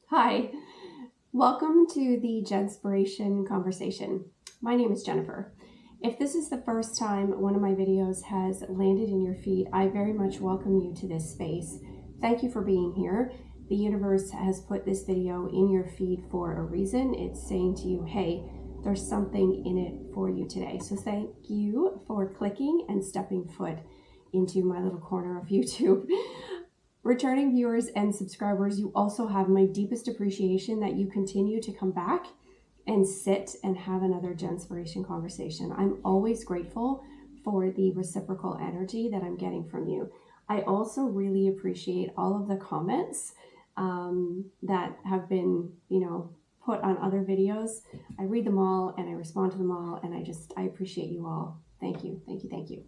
Hi, welcome to the Jenspiration Conversation. My name is Jennifer. If this is the first time one of my videos has landed in your feed, I very much welcome you to this space. Thank you for being here. The universe has put this video in your feed for a reason. It's saying to you, hey, there's something in it for you today. So thank you for clicking and stepping foot into my little corner of YouTube. Returning viewers and subscribers, you also have my deepest appreciation that you continue to come back and sit and have another Jenspiration conversation. I'm always grateful for the reciprocal energy that I'm getting from you. I also really appreciate all of the comments that have been, put on other videos. I read them all and I respond to them all, and I appreciate you all. Thank you, thank you, thank you.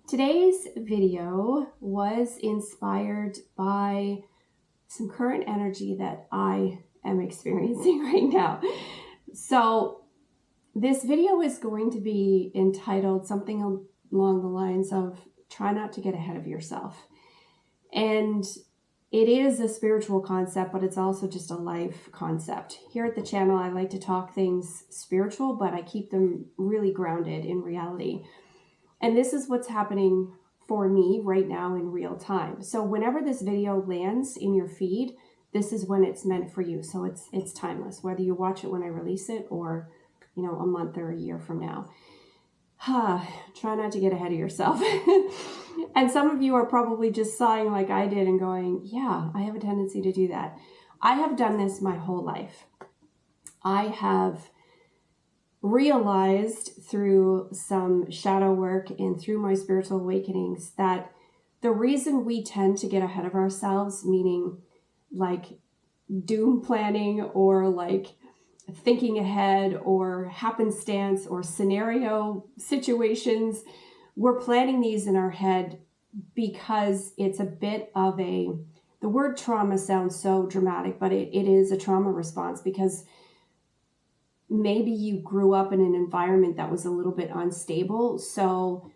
Today's video was inspired by some current energy that I am experiencing right now. So this video is going to be entitled something along the lines of try not to get ahead of yourself. And it is a spiritual concept, but it's also just a life concept. Here at the channel, I like to talk things spiritual, but I keep them really grounded in reality. And this is what's happening for me right now in real time. So whenever this video lands in your feed, this is when it's meant for you. So it's timeless, whether you watch it when I release it or, a month or a year from now. Try not to get ahead of yourself. And some of you are probably just sighing like I did and going, yeah, I have a tendency to do that. I have done this my whole life. I have realized through some shadow work and through my spiritual awakenings that the reason we tend to get ahead of ourselves, meaning like doom planning or like thinking ahead or happenstance or scenario situations, we're planning these in our head because it's a bit of the word trauma sounds so dramatic, but it is a trauma response because maybe you grew up in an environment that was a little bit unstable. So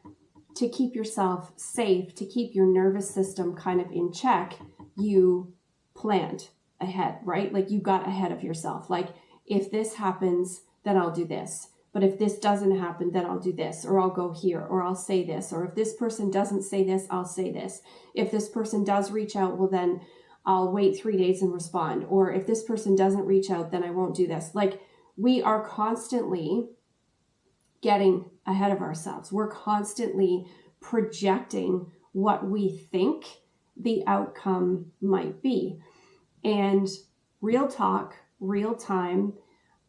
to keep yourself safe, to keep your nervous system kind of in check, you planned ahead, right? Like you got ahead of yourself. Like if this happens, then I'll do this. But if this doesn't happen, then I'll do this, or I'll go here, or I'll say this. Or if this person doesn't say this, I'll say this. If this person does reach out, well, then I'll wait 3 days and respond. Or if this person doesn't reach out, then I won't do this. Like, we are constantly getting ahead of ourselves. We're constantly projecting what we think the outcome might be. And real talk, real time,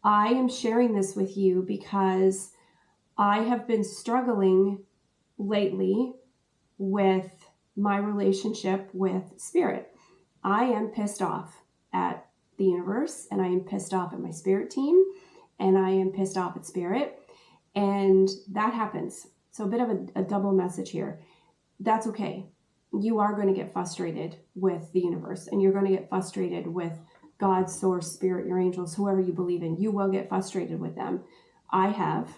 I am sharing this with you because I have been struggling lately with my relationship with spirit. I am pissed off at the universe, and I am pissed off at my spirit team, and I am pissed off at spirit, and that happens. So a bit of a double message here. That's okay. You are going to get frustrated with the universe, and you're going to get frustrated with God, source, spirit, your angels, whoever you believe in. You will get frustrated with them. I have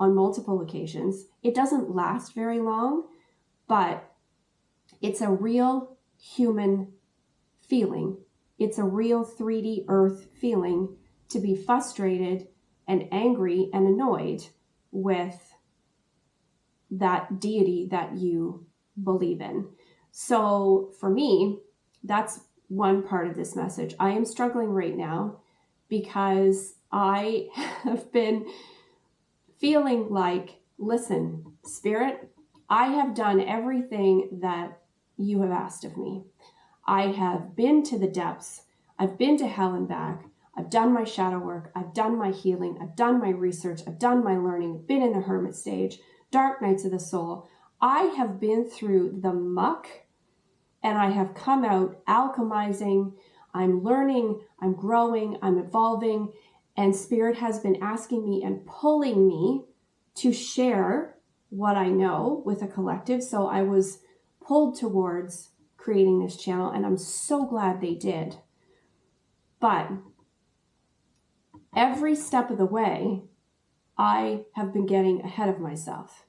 on multiple occasions. It doesn't last very long, but it's a real human feeling. It's a real 3D earth feeling to be frustrated and angry and annoyed with that deity that you believe in. So for me, that's one part of this message. I am struggling right now because I have been feeling like, listen, spirit, I have done everything that you have asked of me. I have been to the depths. I've been to hell and back. I've done my shadow work. I've done my healing. I've done my research. I've done my learning. Been in the hermit stage, dark nights of the soul. I have been through the muck, and I have come out alchemizing. I'm learning. I'm growing. I'm evolving. And spirit has been asking me and pulling me to share what I know with a collective. So I was pulled towards creating this channel, and I'm so glad they did. But every step of the way, I have been getting ahead of myself.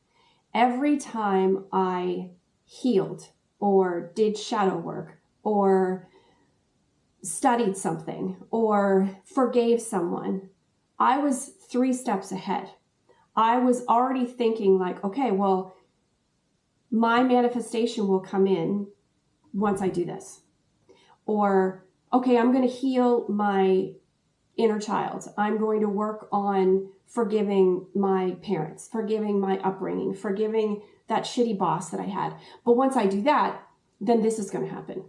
every time I healed or did shadow work or studied something or forgave someone, I was 3 steps ahead. I was already thinking like, okay, well, my manifestation will come in once I do this. Or, okay, I'm going to heal my inner child. I'm going to work on forgiving my parents, forgiving my upbringing, forgiving that shitty boss that I had. But once I do that, then this is going to happen.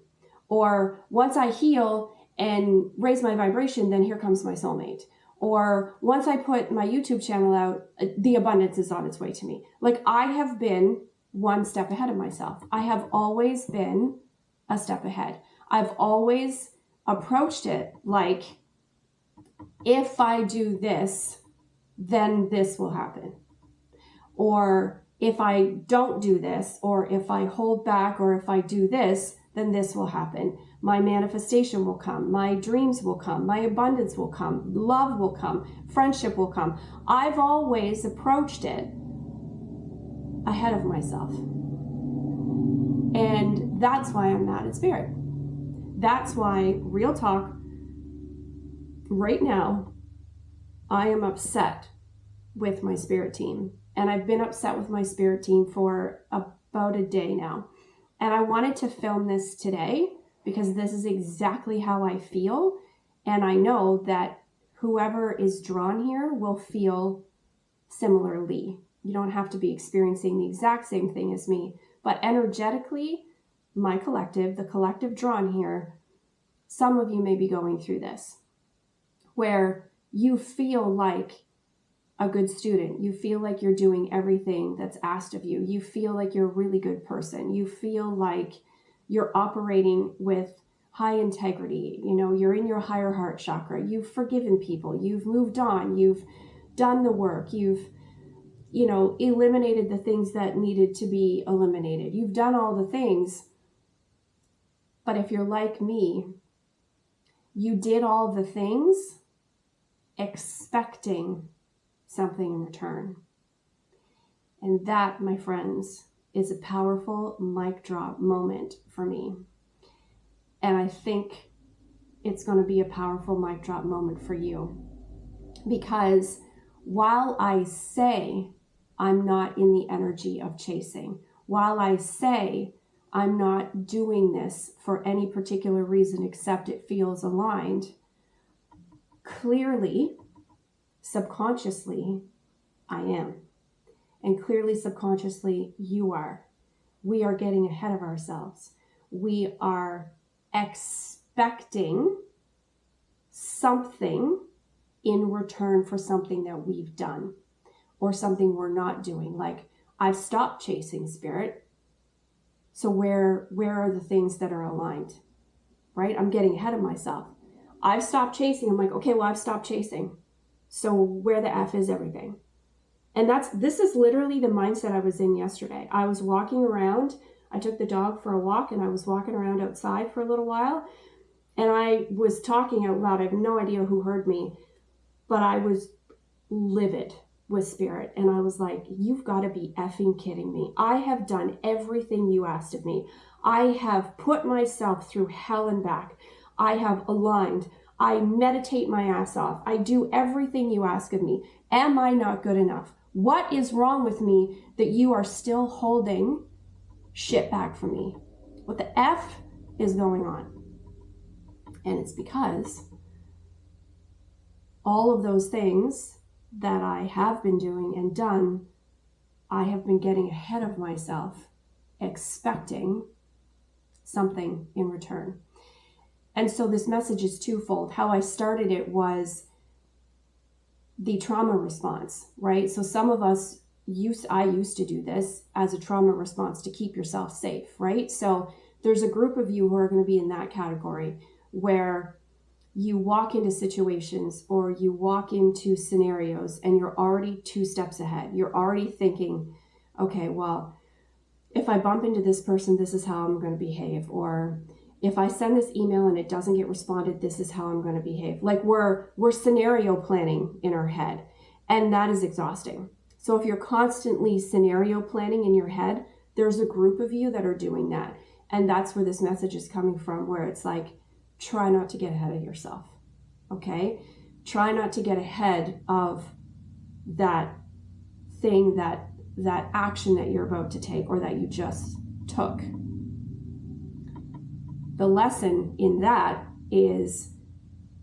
Or once I heal and raise my vibration, then here comes my soulmate. Or once I put my YouTube channel out, the abundance is on its way to me. Like, I have been 1 step ahead of myself. I have always been a step ahead. I've always approached it like, if I do this, then this will happen. Or if I don't do this, or if I hold back, or if I do this, then this will happen. My manifestation will come. My dreams will come. My abundance will come. Love will come. Friendship will come. I've always approached it ahead of myself. And that's why I'm mad at spirit. That's why, real talk, right now, I am upset with my spirit team. And I've been upset with my spirit team for about a day now. And I wanted to film this today because this is exactly how I feel. And I know that whoever is drawn here will feel similarly. You don't have to be experiencing the exact same thing as me. But energetically, my collective, the collective drawn here, some of you may be going through this, where you feel like a good student. You feel like you're doing everything that's asked of you. You feel like you're a really good person. You feel like you're operating with high integrity. You know, you're in your higher heart chakra. You've forgiven people. You've moved on. You've done the work. You've, eliminated the things that needed to be eliminated. You've done all the things. But if you're like me, you did all the things expecting something in return. And that, my friends, is a powerful mic drop moment for me. And I think it's going to be a powerful mic drop moment for you. Because while I say I'm not in the energy of chasing, while I say I'm not doing this for any particular reason except it feels aligned, clearly, subconsciously, I am. And clearly, subconsciously, you are. We are getting ahead of ourselves. We are expecting something in return for something that we've done or something we're not doing. Like, I've stopped chasing spirit. So where are the things that are aligned, right? I'm getting ahead of myself. I've stopped chasing. I'm like, okay, well, I've stopped chasing. So where the F is everything? And this is literally the mindset I was in yesterday. I was walking around. I took the dog for a walk and I was walking around outside for a little while. And I was talking out loud. I have no idea who heard me, but I was livid with spirit. And I was like, you've got to be effing kidding me. I have done everything you asked of me. I have put myself through hell and back. I have aligned. I meditate my ass off. I do everything you ask of me. Am I not good enough? What is wrong with me that you are still holding shit back from me? What the F is going on? And it's because all of those things that I have been doing and done, I have been getting ahead of myself, expecting something in return. And so this message is twofold. How I started it was the trauma response, right? So some of us I used to do this as a trauma response to keep yourself safe, right? So there's a group of you who are going to be in that category where you walk into situations or you walk into scenarios and you're already 2 steps ahead. You're already thinking, okay, well, if I bump into this person, this is how I'm going to behave. Or if I send this email and it doesn't get responded, this is how I'm going to behave. Like we're scenario planning in our head, and that is exhausting. So if you're constantly scenario planning in your head, there's a group of you that are doing that. And that's where this message is coming from, where it's like, try not to get ahead of yourself. Okay? Try not to get ahead of that thing, that action that you're about to take or that you just took. The lesson in that is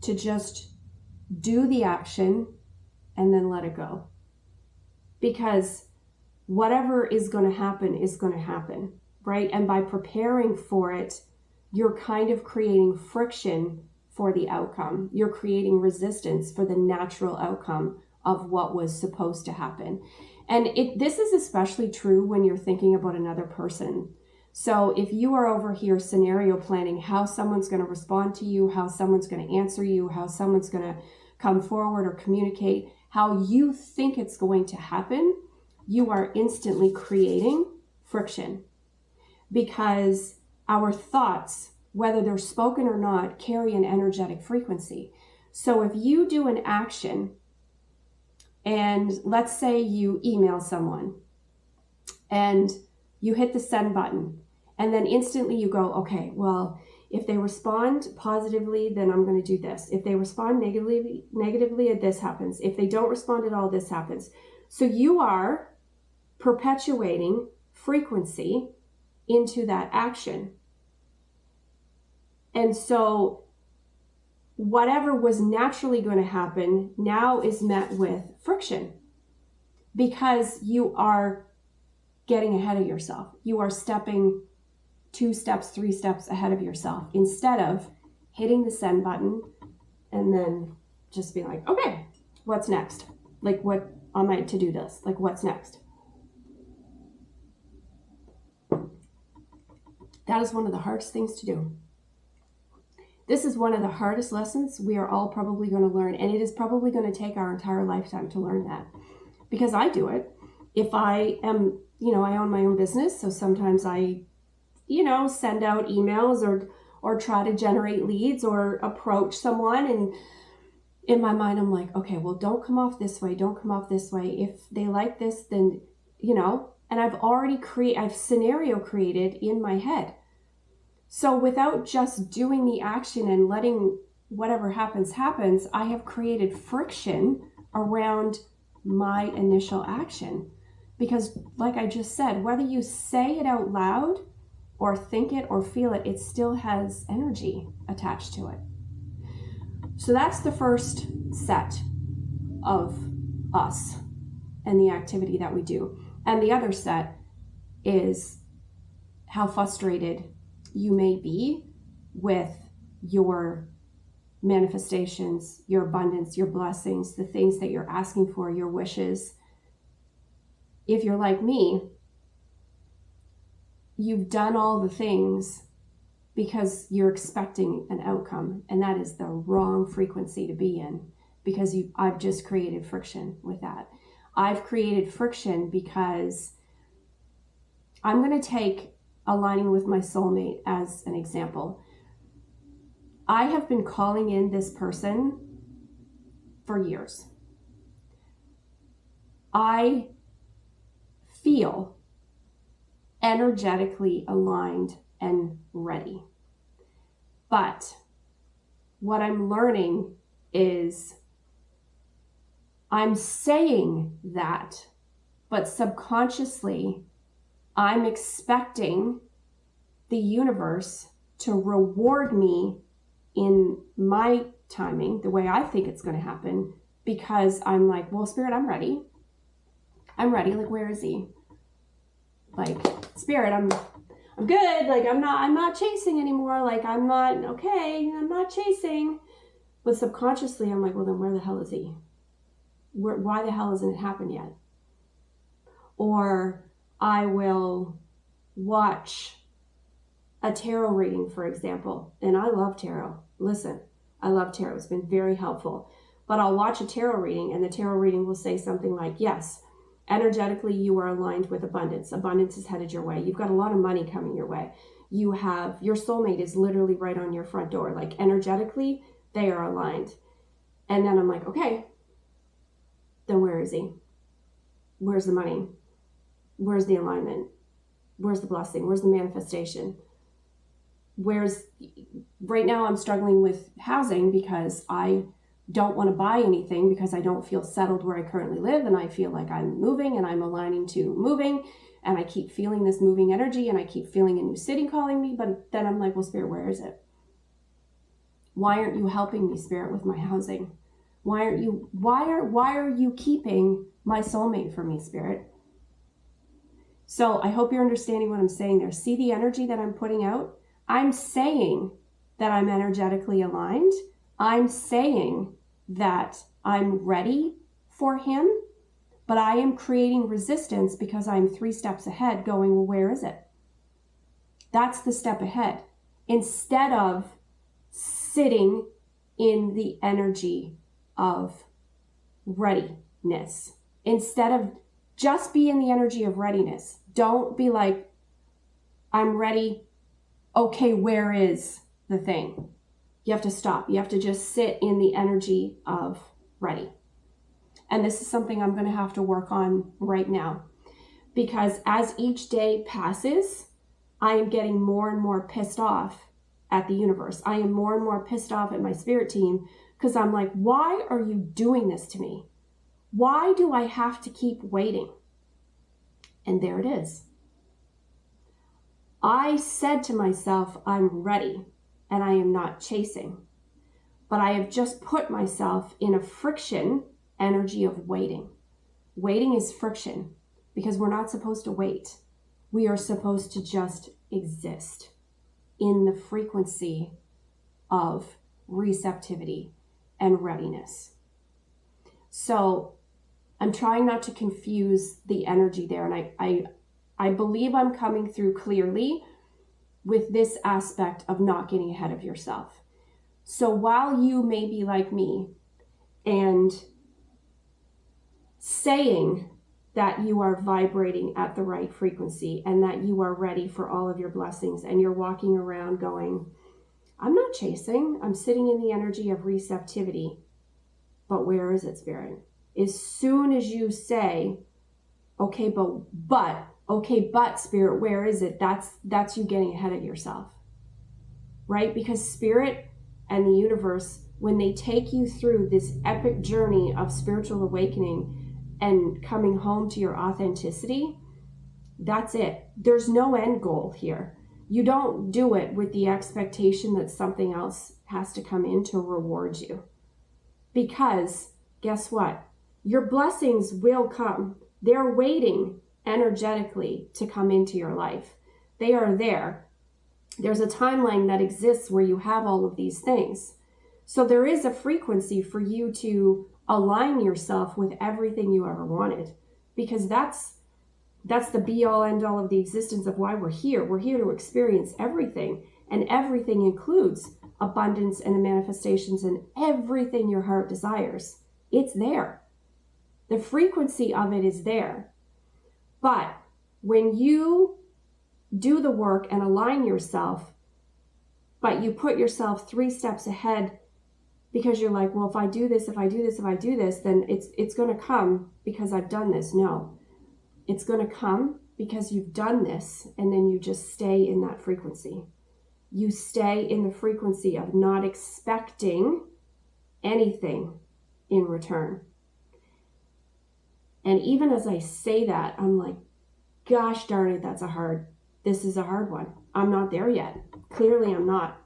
to just do the action and then let it go. Because whatever is going to happen, right? And by preparing for it, you're kind of creating friction for the outcome. You're creating resistance for the natural outcome of what was supposed to happen. And this is especially true when you're thinking about another person. So if you are over here scenario planning how someone's going to respond to you, how someone's going to answer you, how someone's going to come forward or communicate, how you think it's going to happen, you are instantly creating friction. Because our thoughts, whether they're spoken or not, carry an energetic frequency. So if you do an action, and let's say you email someone and you hit the send button, and then instantly you go, okay, well, if they respond positively, then I'm going to do this. If they respond negatively, this happens. If they don't respond at all, this happens. So you are perpetuating frequency into that action. And so whatever was naturally going to happen now is met with friction because you are getting ahead of yourself. You are stepping 2 steps, 3 steps ahead of yourself instead of hitting the send button and then just being like, okay, what's next? Like, what on my to-do list? Like, what's next? That is one of the hardest things to do. This is one of the hardest lessons we are all probably going to learn, and it is probably going to take our entire lifetime to learn that. Because I do it. If I am, I own my own business, so sometimes I, send out emails or try to generate leads or approach someone, and in my mind I'm like, okay, well, don't come off this way, don't come off this way. If they like this, then, and I've scenario created in my head. So without just doing the action and letting whatever happens, I have created friction around my initial action. Because like I just said, whether you say it out loud or think it or feel it, it still has energy attached to it. So that's the first set of us and the activity that we do. And the other set is how frustrated you may be with your manifestations, your abundance, your blessings, the things that you're asking for, your wishes. If you're like me, you've done all the things because you're expecting an outcome, and that is the wrong frequency to be in, because I've just created friction with that. I've created friction because I'm going to take aligning with my soulmate as an example. I have been calling in this person for years. I feel energetically aligned and ready. But what I'm learning is I'm saying that, but subconsciously I'm expecting the universe to reward me in my timing, the way I think it's going to happen, because I'm like, well, Spirit, I'm ready. Like, where is he? Like, Spirit, I'm good. Like, I'm not chasing anymore. Like, I'm not chasing. But subconsciously, I'm like, well, then where the hell is he? Why the hell hasn't it happened yet? Or I will watch a tarot reading, for example. And I love tarot. Listen, I love tarot. It's been very helpful. But I'll watch a tarot reading, and the tarot reading will say something like, yes, energetically, you are aligned with abundance. Abundance is headed your way. You've got a lot of money coming your way. You have, your soulmate is literally right on your front door. Like, energetically, they are aligned. And then I'm like, okay, then where is he? Where's the money? Where's the alignment? Where's the blessing? Where's the manifestation? Right now I'm struggling with housing because I don't want to buy anything because I don't feel settled where I currently live, and I feel like I'm moving and I'm aligning to moving, and I keep feeling this moving energy, and I keep feeling a new city calling me. But then I'm like, well, Spirit, where is it? Why aren't you helping me, Spirit, with my housing? Why are you keeping my soulmate for me, Spirit? So I hope you're understanding what I'm saying there. See the energy that I'm putting out? I'm saying that I'm energetically aligned. I'm saying that I'm ready for him, but I am creating resistance because I'm 3 steps ahead going, well, where is it? That's the step ahead. Instead of sitting in the energy of readiness, instead of just be in the energy of readiness. Don't be like, I'm ready. Okay, where is the thing? You have to stop. You have to just sit in the energy of ready. And this is something I'm going to have to work on right now, because as each day passes, I am getting more and more pissed off at the universe. I am more and more pissed off at my spirit team because I'm like, why are you doing this to me? Why do I have to keep waiting? And there it is. I said to myself, I'm ready, and I am not chasing. But I have just put myself in a friction energy of waiting. Waiting is friction because we're not supposed to wait. We are supposed to just exist in the frequency of receptivity and readiness. So I'm trying not to confuse the energy there. And I believe I'm coming through clearly with this aspect of not getting ahead of yourself. So while you may be like me and saying that you are vibrating at the right frequency and that you are ready for all of your blessings, and you're walking around going, I'm not chasing, I'm sitting in the energy of receptivity. But where is it, Spirit? As soon as you say, okay, but Spirit, where is it? That's you getting ahead of yourself, right? Because Spirit and the universe, when they take you through this epic journey of spiritual awakening and coming home to your authenticity, that's it. There's no end goal here. You don't do it with the expectation that something else has to come in to reward you. Because guess what? Your blessings will come. They're waiting energetically to come into your life. They are there. There's a timeline that exists where you have all of these things. So there is a frequency for you to align yourself with everything you ever wanted, because that's the be all end all of the existence of why we're here. We're here to experience everything, and everything includes abundance and manifestations and everything your heart desires. It's there. The frequency of it is there. But when you do the work and align yourself, but you put yourself 3 steps ahead because you're like, well, if I do this, then it's going to come because I've done this. No, it's going to come because you've done this, and then you just stay in that frequency. You stay in the frequency of not expecting anything in return. And even as I say that, I'm like, gosh darn it, this is a hard one. I'm not there yet. Clearly I'm not,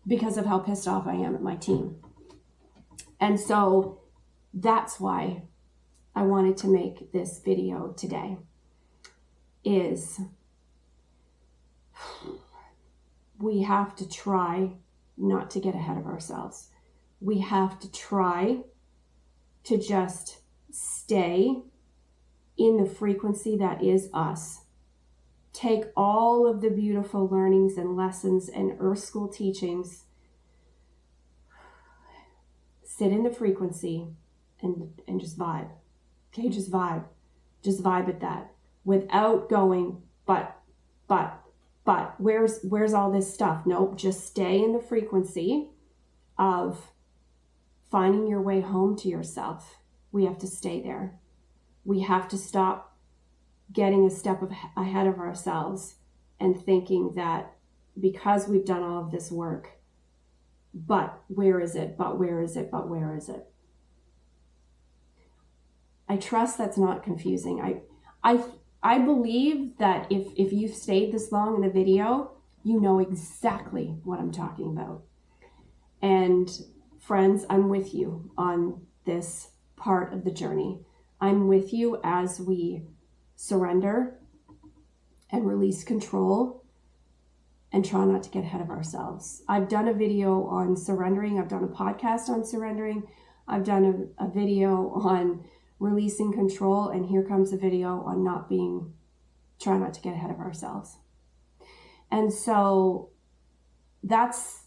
because of how pissed off I am at my team. And so that's why I wanted to make this video today, is we have to try not to get ahead of ourselves. We have to try to just stay in the frequency that is us. Take all of the beautiful learnings and lessons and Earth School teachings, sit in the frequency and just vibe. Okay, just vibe. Just vibe at that without going, but, where's all this stuff? Nope, just stay in the frequency of finding your way home to yourself. We have to stay there. we have to stop getting a step ahead of ourselves and thinking that because we've done all of this work, but where is it? But where is it? But where is it? I trust that's not confusing. I believe that if you've stayed this long in the video, you know exactly what I'm talking about. And friends, I'm with you on this part of the journey. I'm with you as we surrender and release control and try not to get ahead of ourselves. I've done a video on surrendering. I've done a podcast on surrendering. I've done a video on releasing control. And here comes a video on try not to get ahead of ourselves. And so that's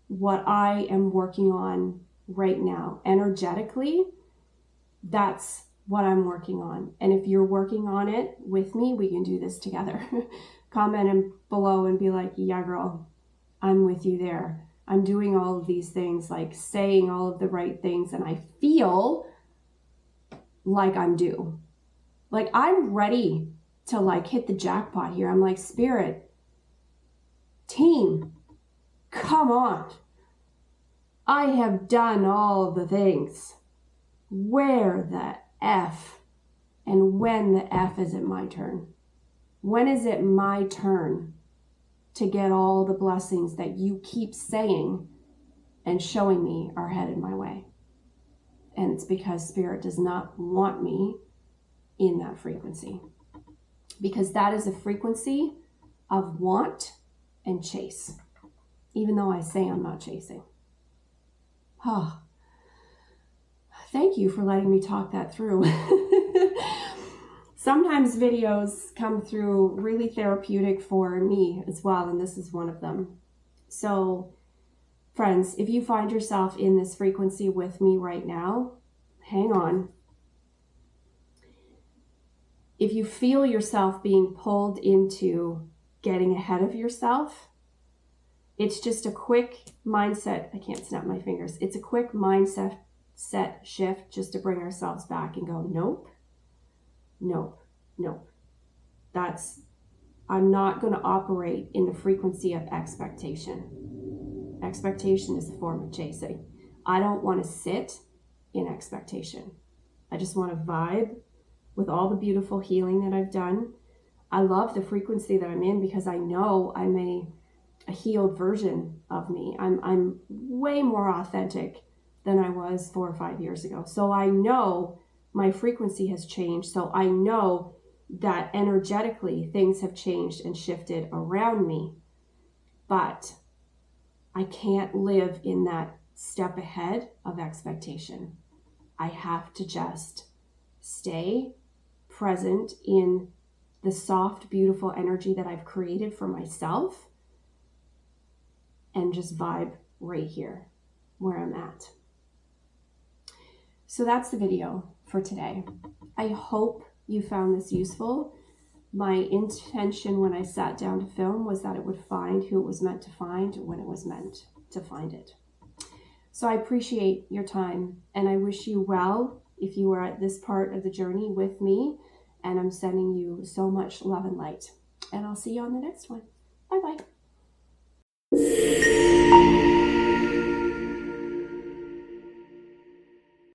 what I am working on right now. Energetically, that's what I'm working on. And if you're working on it with me, we can do this together. Comment below and be like, yeah, girl, I'm with you there. I'm doing all of these things, like saying all of the right things, and I feel like I'm due. Like I'm ready to like hit the jackpot here. I'm like, Spirit, team, come on. I have done all of the things. Where the F? And when the F is it my turn? When is it my turn to get all the blessings that you keep saying and showing me are headed my way? And it's because Spirit does not want me in that frequency. Because that is a frequency of want and chase. Even though I say I'm not chasing. Oh, thank you for letting me talk that through. Sometimes videos come through really therapeutic for me as well, and this is one of them. So, friends, if you find yourself in this frequency with me right now, hang on. If you feel yourself being pulled into getting ahead of yourself, it's just a quick mindset. I can't snap my fingers. It's a quick mindset shift just to bring ourselves back and go, nope, nope, nope. I'm not going to operate in the frequency of expectation. Expectation is a form of chasing. I don't want to sit in expectation. I just want to vibe with all the beautiful healing that I've done. I love the frequency that I'm in because I know I'm a healed version of me. I'm way more authentic than I was 4 or 5 years ago. So I know my frequency has changed. So I know that energetically things have changed and shifted around me. But I can't live in that step ahead of expectation. I have to just stay present in the soft, beautiful energy that I've created for myself and just vibe right here where I'm at. So that's the video for today. I hope you found this useful. My intention when I sat down to film was that it would find who it was meant to find when it was meant to find it. So I appreciate your time and I wish you well if you are at this part of the journey with me, and I'm sending you so much love and light. And I'll see you on the next one. Bye-bye.